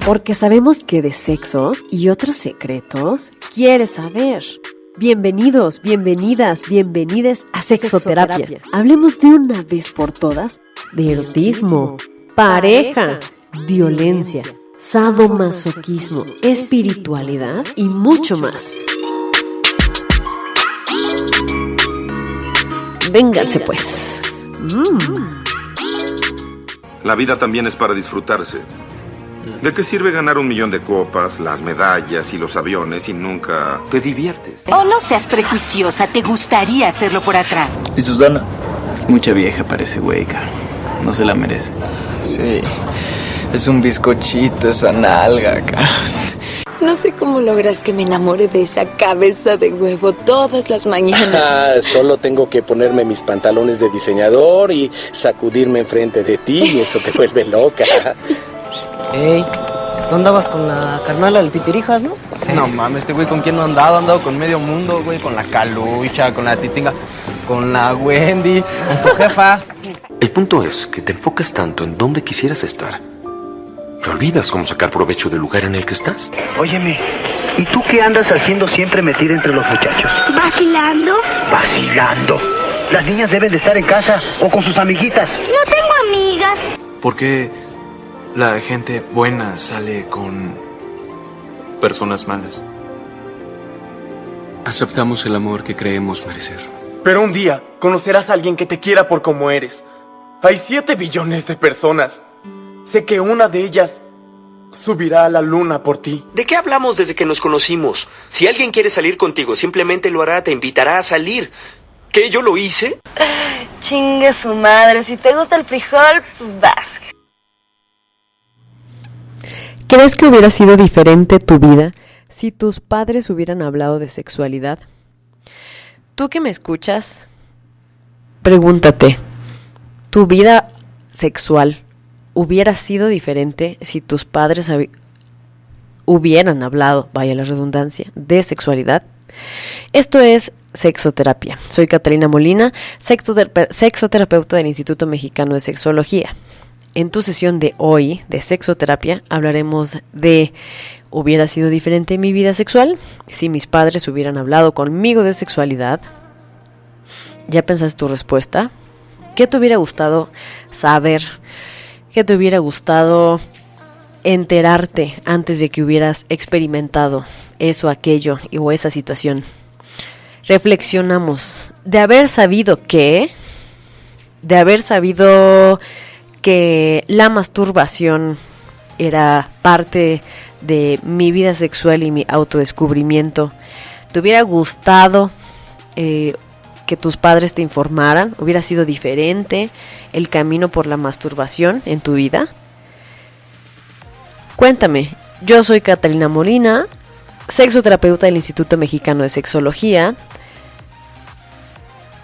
Porque sabemos que de sexo y otros secretos quieres saber. Bienvenidos, bienvenidas, bienvenides a Sexoterapia. Hablemos de una vez por todas de erotismo, pareja, violencia, sadomasoquismo, espiritualidad y mucho más. Vénganse pues. La vida también es para disfrutarse. ¿De qué sirve ganar 1 millón de copas, las medallas y los aviones si nunca te diviertes? Oh, no seas prejuiciosa, te gustaría hacerlo por atrás. ¿Y Susana? Es mucha vieja para ese güey, cara. No se la merece. Sí, es un bizcochito esa nalga, cara. No sé cómo logras que me enamore de esa cabeza de huevo todas las mañanas. Solo tengo que ponerme mis pantalones de diseñador y sacudirme enfrente de ti y eso te vuelve loca. Ey, tú andabas con la carnala del Pitirijas, ¿no? No mames, este güey con quién no ha andado. Ha andado con medio mundo, güey. Con la Calucha, con la Titinga, con la Wendy, con tu jefa. El punto es que te enfocas tanto en dónde quisieras estar que olvidas cómo sacar provecho del lugar en el que estás. Óyeme, ¿y tú qué andas haciendo siempre metida entre los muchachos? ¿Vacilando? ¿Vacilando? Las niñas deben de estar en casa o con sus amiguitas. No tengo amigas. ¿Por qué la gente buena sale con personas malas? Aceptamos el amor que creemos merecer. Pero un día conocerás a alguien que te quiera por como eres. Hay 7 billones de personas. Sé que una de ellas subirá a la luna por ti. ¿De qué hablamos desde que nos conocimos? Si alguien quiere salir contigo, simplemente lo hará, te invitará a salir. ¿Qué, yo lo hice? Chingue su madre, si te gusta el frijol, pues vas. ¿Crees que hubiera sido diferente tu vida si tus padres hubieran hablado de sexualidad? Tú que me escuchas, pregúntate, ¿tu vida sexual hubiera sido diferente si tus padres hubieran hablado, vaya la redundancia, de sexualidad? Esto es Sexoterapia. Soy Catalina Molina, sexoterapeuta del Instituto Mexicano de Sexología. En tu sesión de hoy de Sexoterapia hablaremos de ¿hubiera sido diferente mi vida sexual si mis padres hubieran hablado conmigo de sexualidad? ¿Ya pensaste tu respuesta? ¿Qué te hubiera gustado saber? ¿Qué te hubiera gustado enterarte antes de que hubieras experimentado eso, aquello o esa situación? Reflexionamos. De haber sabido que la masturbación era parte de mi vida sexual y mi autodescubrimiento, ¿te hubiera gustado que tus padres te informaran? ¿Hubiera sido diferente el camino por la masturbación en tu vida? Cuéntame. Yo soy Catalina Molina, sexoterapeuta del Instituto Mexicano de Sexología.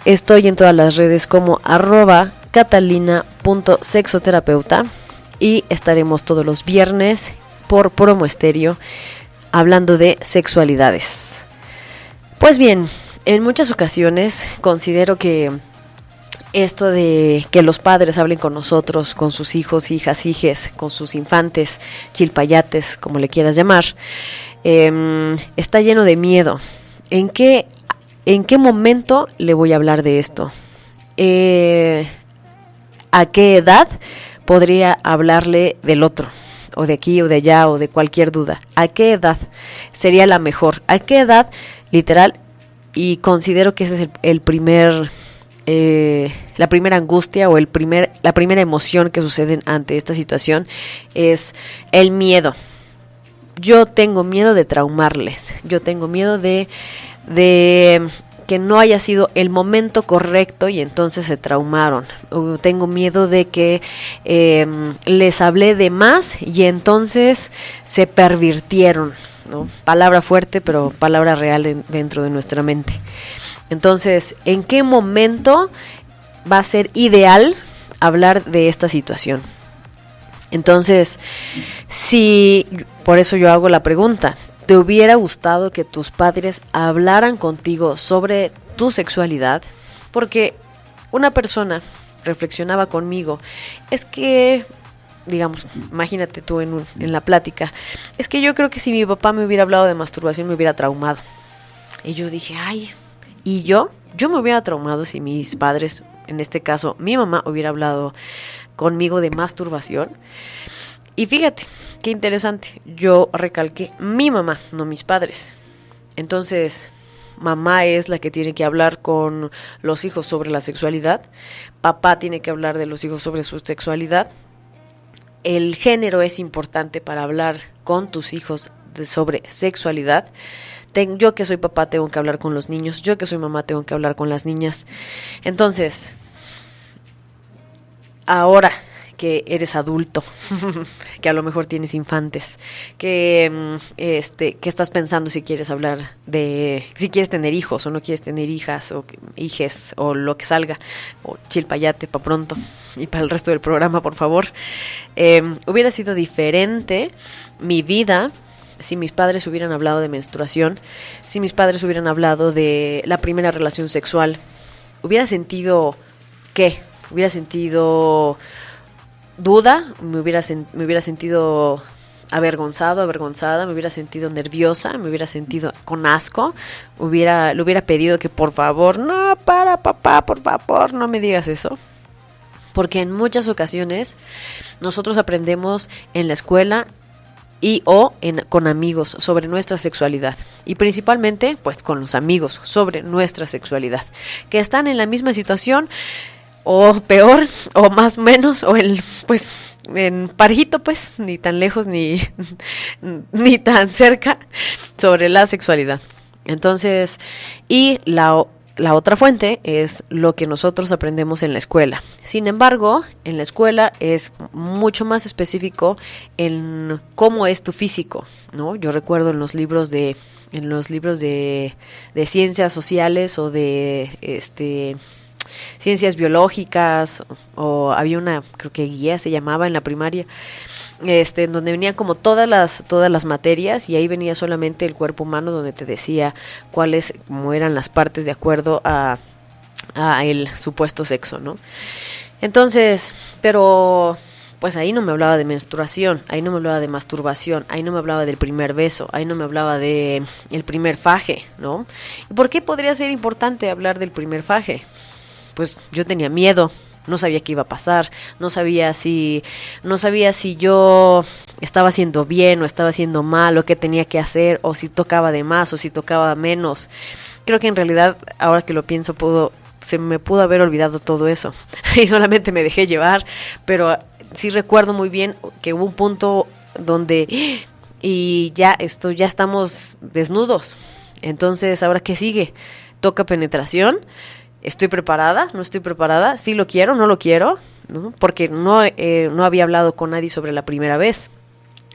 Estoy en todas las redes como @catalina.sexoterapeuta y estaremos todos los viernes por Promo Estéreo hablando de sexualidades. Pues bien, en muchas ocasiones considero que esto de que los padres hablen con nosotros, con sus hijos, hijas, hijes, con sus infantes, chilpayates, como le quieras llamar, está lleno de miedo. ¿En qué momento le voy a hablar de esto? ¿A qué edad podría hablarle del otro? O de aquí o de allá o de cualquier duda. ¿A qué edad sería la mejor? ¿A qué edad, literal? Y considero que ese es la primera angustia o la primera emoción que sucede ante esta situación es el miedo. Yo tengo miedo de traumarles. Yo tengo miedo de que no haya sido el momento correcto y entonces se traumaron. Tengo miedo de que les hablé de más y entonces se pervirtieron, ¿no? Palabra fuerte, pero palabra real dentro de nuestra mente. Entonces, ¿en qué momento va a ser ideal hablar de esta situación? Entonces, por eso yo hago la pregunta, ¿te hubiera gustado que tus padres hablaran contigo sobre tu sexualidad? Porque una persona reflexionaba conmigo, es que digamos, imagínate tú en la plática, es que yo creo que si mi papá me hubiera hablado de masturbación me hubiera traumado. Y yo dije, y yo me hubiera traumado si mis padres, en este caso mi mamá, hubiera hablado conmigo de masturbación. Y fíjate, qué interesante, yo recalqué mi mamá, no mis padres. Entonces, mamá es la que tiene que hablar con los hijos sobre la sexualidad, papá tiene que hablar de los hijos sobre su sexualidad. El género es importante para hablar con tus hijos sobre sexualidad. Yo que soy papá tengo que hablar con los niños, yo que soy mamá tengo que hablar con las niñas. Entonces, ahora que eres adulto, que a lo mejor tienes infantes, que estás pensando si quieres si quieres tener hijos o no quieres tener hijas o hijes o lo que salga, o chilpayate para pronto y para el resto del programa, por favor. Hubiera sido diferente mi vida si mis padres hubieran hablado de menstruación, si mis padres hubieran hablado de la primera relación sexual. Hubiera sentido hubiera sentido duda, me hubiera sentido avergonzada, me hubiera sentido nerviosa, me hubiera sentido con asco, le hubiera pedido que por favor, no, papá, por favor, no me digas eso. Porque en muchas ocasiones nosotros aprendemos en la escuela con amigos sobre nuestra sexualidad, y principalmente pues con los amigos sobre nuestra sexualidad, que están en la misma situación o peor, o más o menos, o en parejito, pues, ni tan lejos ni tan cerca sobre la sexualidad. Entonces, y la otra fuente es lo que nosotros aprendemos en la escuela. Sin embargo, en la escuela es mucho más específico en cómo es tu físico, ¿no? Yo recuerdo en los libros de ciencias sociales o de ciencias biológicas, o había una, creo que guía se llamaba en la primaria, en donde venían como todas las materias, y ahí venía solamente el cuerpo humano, donde te decía cómo eran las partes de acuerdo a el supuesto sexo, ¿no? Entonces, pero pues ahí no me hablaba de menstruación, ahí no me hablaba de masturbación, ahí no me hablaba del primer beso, ahí no me hablaba de el primer faje, ¿no? ¿Y por qué podría ser importante hablar del primer faje? Pues yo tenía miedo, no sabía qué iba a pasar, no sabía si yo estaba haciendo bien o estaba haciendo mal, o qué tenía que hacer, o si tocaba de más o si tocaba menos. Creo que en realidad, ahora que lo pienso, se me pudo haber olvidado todo eso y solamente me dejé llevar, pero sí recuerdo muy bien que hubo un punto donde y ya estamos desnudos. Entonces, ¿ahora qué sigue? ¿Toca penetración? ¿Estoy preparada? ¿No estoy preparada? ¿Sí lo quiero? ¿No lo quiero? ¿No? Porque no había hablado con nadie sobre la primera vez.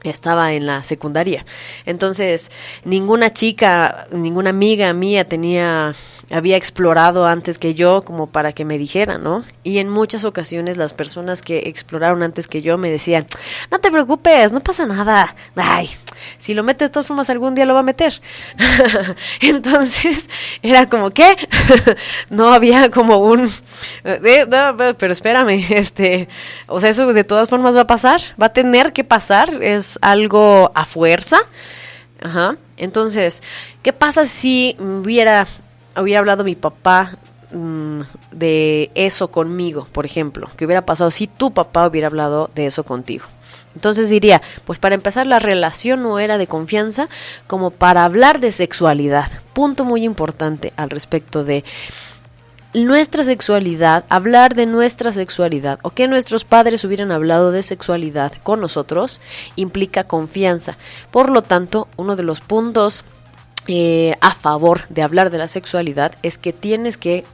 Estaba en la secundaria. Entonces, ninguna chica, ninguna amiga mía había explorado antes que yo como para que me dijera, ¿no? Y en muchas ocasiones las personas que exploraron antes que yo me decían, no te preocupes, no pasa nada. Ay, si lo mete de todas formas algún día lo va a meter. Entonces, era como, ¿qué? No había como no, pero espérame, o sea, eso de todas formas va a pasar, va a tener que pasar, es algo a fuerza. Ajá. Entonces, ¿qué pasa si hubiera hablado mi papá de eso conmigo, por ejemplo? ¿Qué hubiera pasado si tu papá hubiera hablado de eso contigo? Entonces diría, pues para empezar, la relación no era de confianza como para hablar de sexualidad. Punto muy importante al respecto de nuestra sexualidad, hablar de nuestra sexualidad, o que nuestros padres hubieran hablado de sexualidad con nosotros, implica confianza. Por lo tanto, uno de los puntos a favor de hablar de la sexualidad es que tienes que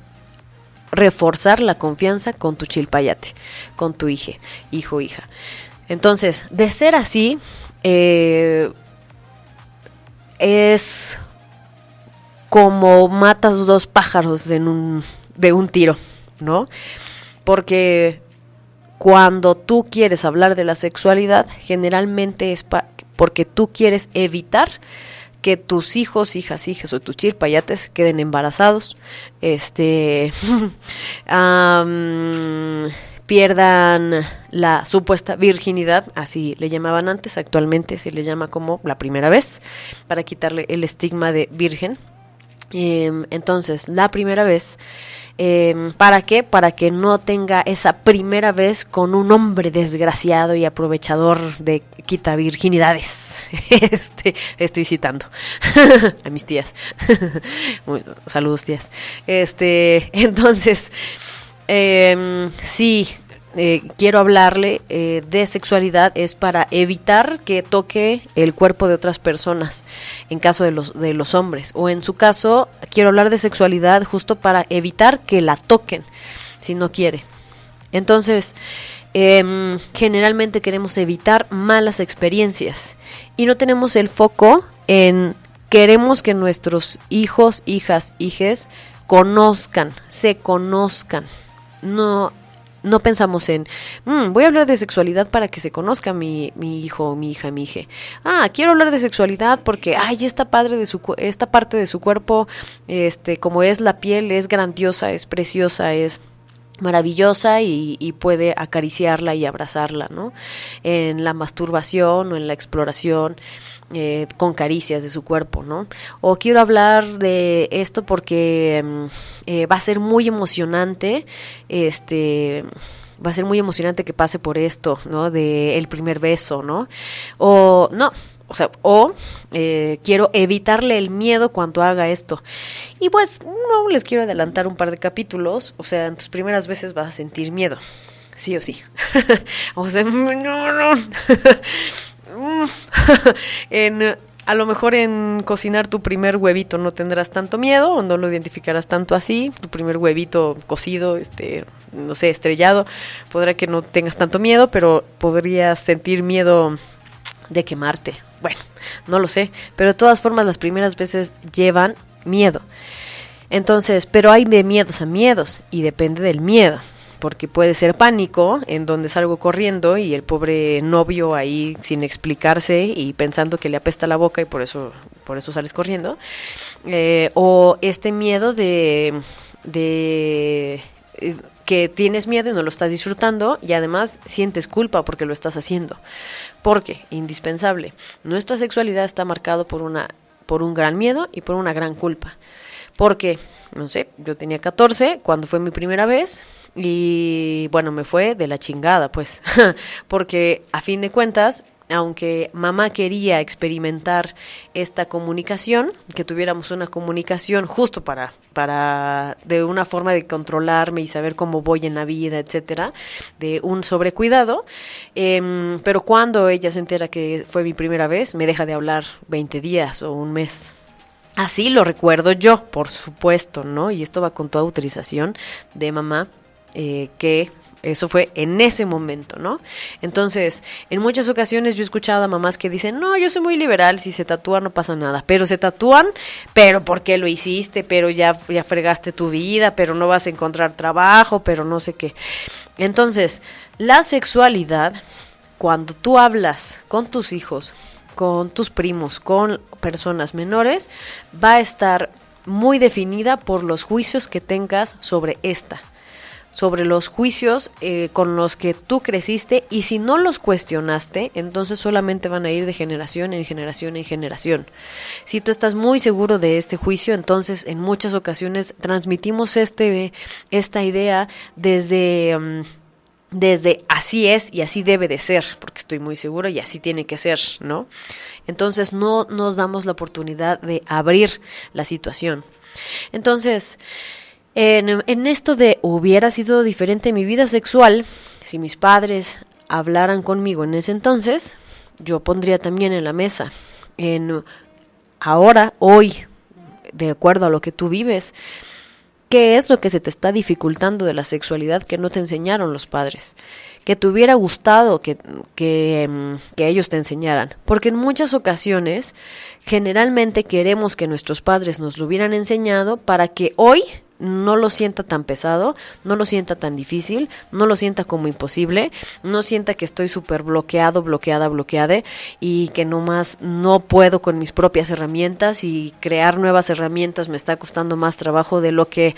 reforzar la confianza con tu chilpayate, con tu hijo, hija. Entonces, de ser así, es como matas dos pájaros de un tiro, ¿no? Porque cuando tú quieres hablar de la sexualidad, generalmente es porque tú quieres evitar que tus hijos, hijas o tus chilpayates pierdan la supuesta virginidad, así le llamaban antes, actualmente se le llama como la primera vez, para quitarle el estigma de virgen. Entonces, la primera vez, ¿para qué? Para que no tenga esa primera vez con un hombre desgraciado y aprovechador de quita virginidades. Estoy citando a mis tías. Saludos, tías. Entonces, sí. Quiero hablarle de sexualidad es para evitar que toque el cuerpo de otras personas en caso de los hombres, o en su caso quiero hablar de sexualidad justo para evitar que la toquen si no quiere. Entonces generalmente queremos evitar malas experiencias y no tenemos el foco en queremos que nuestros hijos, hijas, hijes se conozcan. No pensamos en, voy a hablar de sexualidad para que se conozca mi hijo, mi hija, mi hija. Quiero hablar de sexualidad porque, esta parte de su cuerpo, como es la piel, es grandiosa, es preciosa, es maravillosa y puede acariciarla y abrazarla, ¿no? En la masturbación o en la exploración, con caricias de su cuerpo, ¿no? O quiero hablar de esto porque va a ser muy emocionante, va a ser muy emocionante que pase por esto, ¿no? De el primer beso, ¿no? Quiero evitarle el miedo cuando haga esto. Y pues no les quiero adelantar un par de capítulos, o sea, en tus primeras veces vas a sentir miedo, sí o sí. O sea, no. A lo mejor en cocinar tu primer huevito no tendrás tanto miedo o no lo identificarás tanto así. Tu primer huevito cocido, no sé, estrellado, podrá que no tengas tanto miedo, pero podrías sentir miedo de quemarte. Bueno, no lo sé, pero de todas formas las primeras veces llevan miedo. Entonces, pero hay de miedos a miedos y depende del miedo. Porque puede ser pánico, en donde salgo corriendo y el pobre novio ahí sin explicarse y pensando que le apesta la boca y por eso sales corriendo. O este miedo de que tienes miedo y no lo estás disfrutando y además sientes culpa porque lo estás haciendo. Porque, indispensable, nuestra sexualidad está marcado por un gran miedo y por una gran culpa. Porque, no sé, yo tenía 14 cuando fue mi primera vez y bueno, me fue de la chingada, pues, porque a fin de cuentas, aunque mamá quería experimentar esta comunicación, que tuviéramos una comunicación justo para de una forma de controlarme y saber cómo voy en la vida, etcétera, de un sobrecuidado, pero cuando ella se entera que fue mi primera vez, me deja de hablar 20 días o un mes. Así lo recuerdo yo, por supuesto, ¿no? Y esto va con toda autorización de mamá, que eso fue en ese momento, ¿no? Entonces, en muchas ocasiones yo he escuchado a mamás que dicen, no, yo soy muy liberal, si se tatúan no pasa nada, pero se tatúan, pero ¿por qué lo hiciste? Pero ya fregaste tu vida, pero no vas a encontrar trabajo, pero no sé qué. Entonces, la sexualidad, cuando tú hablas con tus hijos, con tus primos, con personas menores, va a estar muy definida por los juicios que tengas sobre los juicios con los que tú creciste, y si no los cuestionaste, entonces solamente van a ir de generación en generación en generación. Si tú estás muy seguro de este juicio, entonces en muchas ocasiones transmitimos esta idea desde así es y así debe de ser, porque estoy muy segura y así tiene que ser, ¿no? Entonces no nos damos la oportunidad de abrir la situación. Entonces, en esto de hubiera sido diferente mi vida sexual, si mis padres hablaran conmigo en ese entonces, yo pondría también en la mesa, hoy, de acuerdo a lo que tú vives, ¿qué es lo que se te está dificultando de la sexualidad que no te enseñaron los padres? Que te hubiera gustado que ellos te enseñaran. Porque en muchas ocasiones, generalmente queremos que nuestros padres nos lo hubieran enseñado para que hoy no lo sienta tan pesado, no lo sienta tan difícil, no lo sienta como imposible, no sienta que estoy súper bloqueada y que nomás no puedo con mis propias herramientas y crear nuevas herramientas me está costando más trabajo de lo que,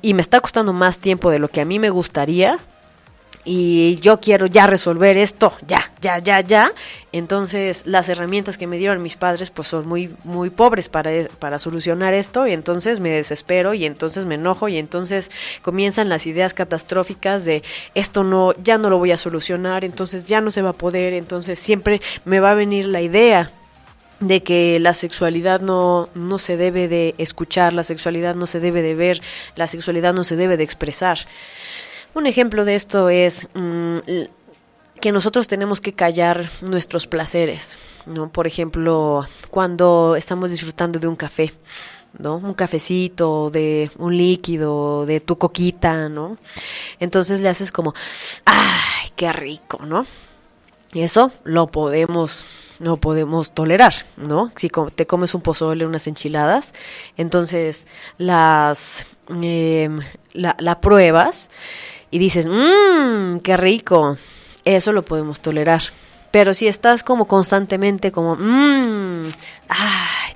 y me está costando más tiempo de lo que a mí me gustaría. y yo quiero ya resolver esto, ya. Entonces las herramientas que me dieron mis padres pues son muy, muy pobres para solucionar esto, y entonces me desespero, y entonces me enojo, y entonces comienzan las ideas catastróficas de esto ya no lo voy a solucionar, entonces ya no se va a poder, entonces siempre me va a venir la idea de que la sexualidad no se debe de escuchar, la sexualidad no se debe de ver, la sexualidad no se debe de expresar. Un ejemplo de esto es que nosotros tenemos que callar nuestros placeres, ¿no? Por ejemplo, cuando estamos disfrutando de un café, ¿no? Un cafecito, de un líquido, de tu coquita, ¿no? Entonces le haces como, ¡ay, qué rico!, ¿no? Y eso no podemos tolerar, ¿no? Si te comes un pozole, unas enchiladas, entonces la pruebas y dices, qué rico, eso lo podemos tolerar. Pero si estás como constantemente como, ay,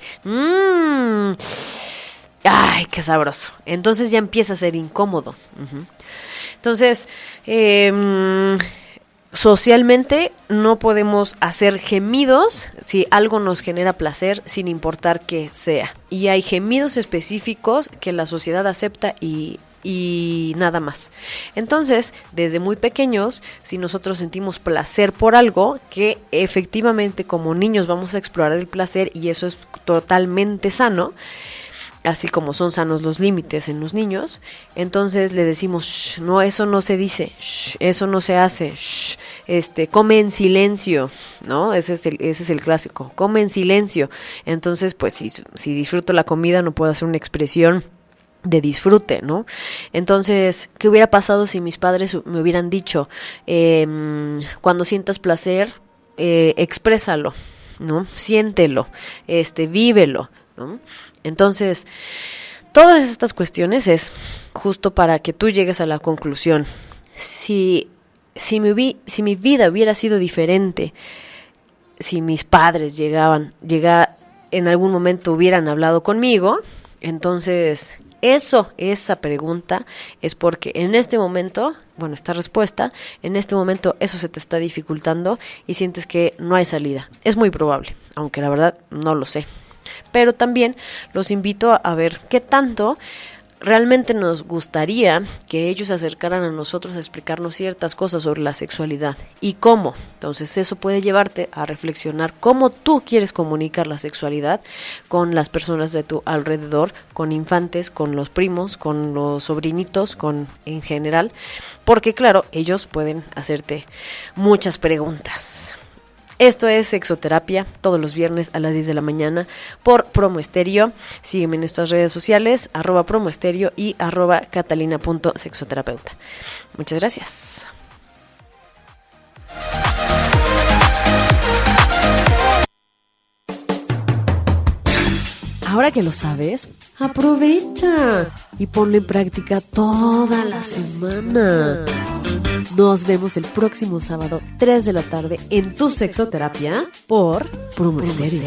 qué sabroso, entonces ya empieza a ser incómodo. Entonces, socialmente no podemos hacer gemidos si algo nos genera placer, sin importar qué sea. Y hay gemidos específicos que la sociedad acepta y nada más. Entonces, desde muy pequeños, si nosotros sentimos placer por algo, que efectivamente como niños vamos a explorar el placer, y eso es totalmente sano, así como son sanos los límites en los niños, entonces le decimos, no, eso no se dice, eso no se hace, come en silencio, ¿no? Ese es el clásico, come en silencio. Entonces, pues si disfruto la comida, no puedo hacer una expresión de disfrute, ¿no? Entonces, ¿qué hubiera pasado si mis padres me hubieran dicho, cuando sientas placer, exprésalo, ¿no? Siéntelo, vívelo, ¿no? Entonces, todas estas cuestiones es justo para que tú llegues a la conclusión. Si mi vida hubiera sido diferente, si mis padres en algún momento hubieran hablado conmigo, entonces esa pregunta es porque en este momento, esta respuesta, en este momento eso se te está dificultando y sientes que no hay salida. Es muy probable, aunque la verdad no lo sé. Pero también los invito a ver qué tanto realmente nos gustaría que ellos se acercaran a nosotros a explicarnos ciertas cosas sobre la sexualidad y cómo. Entonces eso puede llevarte a reflexionar cómo tú quieres comunicar la sexualidad con las personas de tu alrededor, con infantes, con los primos, con los sobrinitos, en general, porque claro, ellos pueden hacerte muchas preguntas. Esto es Sexoterapia, todos los viernes a las 10 de la mañana por Promo Estéreo. Sígueme en nuestras redes sociales, @promoestereo y @catalina.sexoterapeuta. Muchas gracias. Ahora que lo sabes, aprovecha y ponlo en práctica toda la semana. Nos vemos el próximo sábado, 3 de la tarde, en tu Sexoterapia por Promo Estéreo.